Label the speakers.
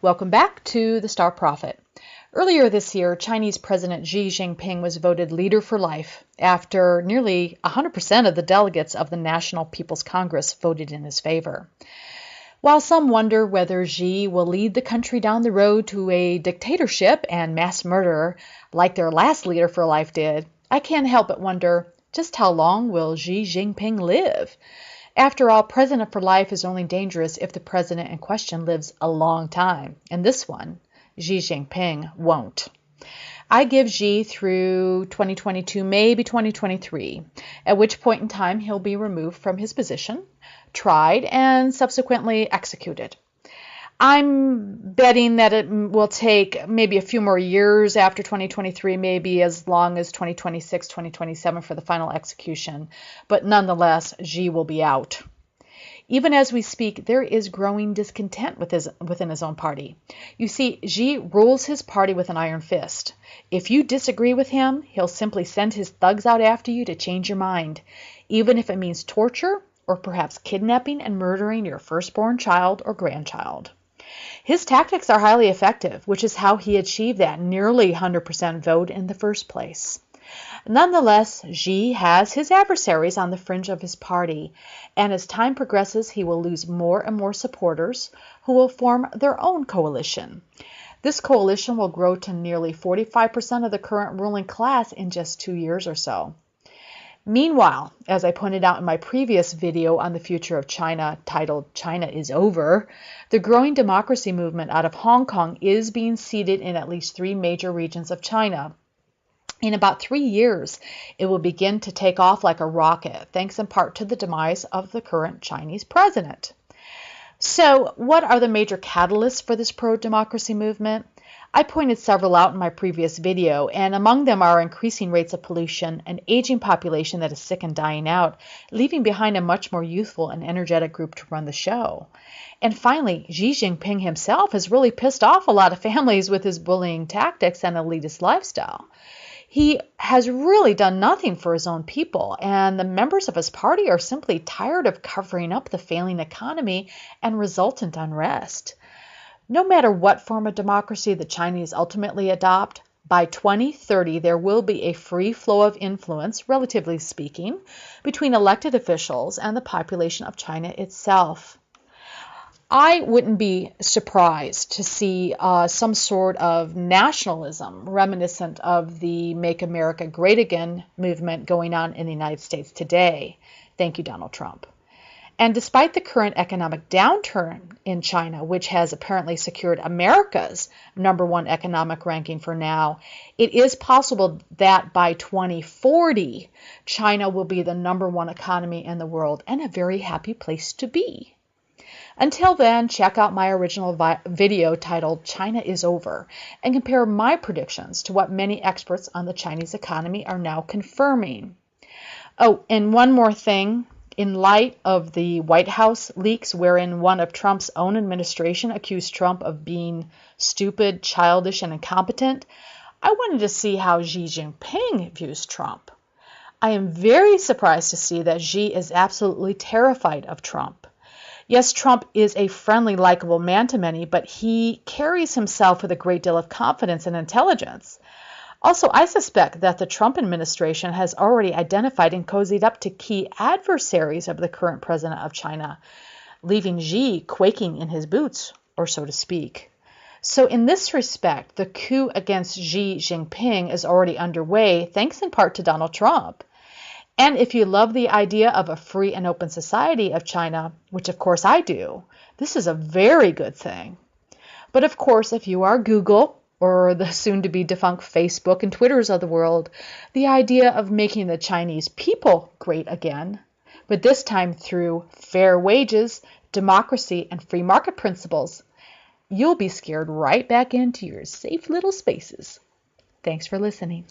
Speaker 1: Welcome back to the Star Prophet. Earlier this year, Chinese President Xi Jinping was voted leader for life after nearly 100% of the delegates of the National People's Congress voted in his favor. While some wonder whether Xi will lead the country down the road to a dictatorship and mass murder like their last leader for life did, I can't help but wonder, just how long will Xi Jinping live? After all, president for life is only dangerous if the president in question lives a long time, and this one, Xi Jinping, won't. I give Xi through 2022, maybe 2023, at which point in time he'll be removed from his position, tried, and subsequently executed. I'm betting that it will take maybe a few more years after 2023, maybe as long as 2026, 2027 for the final execution. But nonetheless, Xi will be out. Even as we speak, there is growing discontent within his own party. You see, Xi rules his party with an iron fist. If you disagree with him, he'll simply send his thugs out after you to change your mind, even if it means torture or perhaps kidnapping and murdering your firstborn child or grandchild. His tactics are highly effective, which is how he achieved that nearly 100% vote in the first place. Nonetheless, Xi has his adversaries on the fringe of his party, and as time progresses, he will lose more and more supporters who will form their own coalition. This coalition will grow to nearly 45% of the current ruling class in just 2 years or so. Meanwhile, as I pointed out in my previous video on the future of China titled China is Over, the growing democracy movement out of Hong Kong is being seeded in at least 3 major regions of China. In about 3 years, it will begin to take off like a rocket, thanks in part to the demise of the current Chinese president. So, what are the major catalysts for this pro-democracy movement? I pointed several out in my previous video, and among them are increasing rates of pollution, an aging population that is sick and dying out, leaving behind a much more youthful and energetic group to run the show. And finally, Xi Jinping himself has really pissed off a lot of families with his bullying tactics and elitist lifestyle. He has really done nothing for his own people, and the members of his party are simply tired of covering up the failing economy and resultant unrest. No matter what form of democracy the Chinese ultimately adopt, by 2030 there will be a free flow of influence, relatively speaking, between elected officials and the population of China itself. I wouldn't be surprised to see some sort of nationalism reminiscent of the Make America Great Again movement going on in the United States today. Thank you, Donald Trump. And despite the current economic downturn in China, which has apparently secured America's #1 economic ranking for now, it is possible that by 2040, China will be the #1 economy in the world and a very happy place to be. Until then, check out my original video titled China is Over and compare my predictions to what many experts on the Chinese economy are now confirming. Oh, and one more thing. In light of the White House leaks wherein one of Trump's own administration accused Trump of being stupid, childish, and incompetent, I wanted to see how Xi Jinping views Trump. I am very surprised to see that Xi is absolutely terrified of Trump. Yes, Trump is a friendly, likable man to many, but he carries himself with a great deal of confidence and intelligence. Also, I suspect that the Trump administration has already identified and cozied up to key adversaries of the current president of China, leaving Xi quaking in his boots, or so to speak. So in this respect, the coup against Xi Jinping is already underway, thanks in part to Donald Trump. And if you love the idea of a free and open society of China, which of course I do, this is a very good thing. But of course, if you are Google, or the soon-to-be defunct Facebook and Twitters of the world, the idea of making the Chinese people great again, but this time through fair wages, democracy, and free market principles, you'll be scared right back into your safe little spaces. Thanks for listening.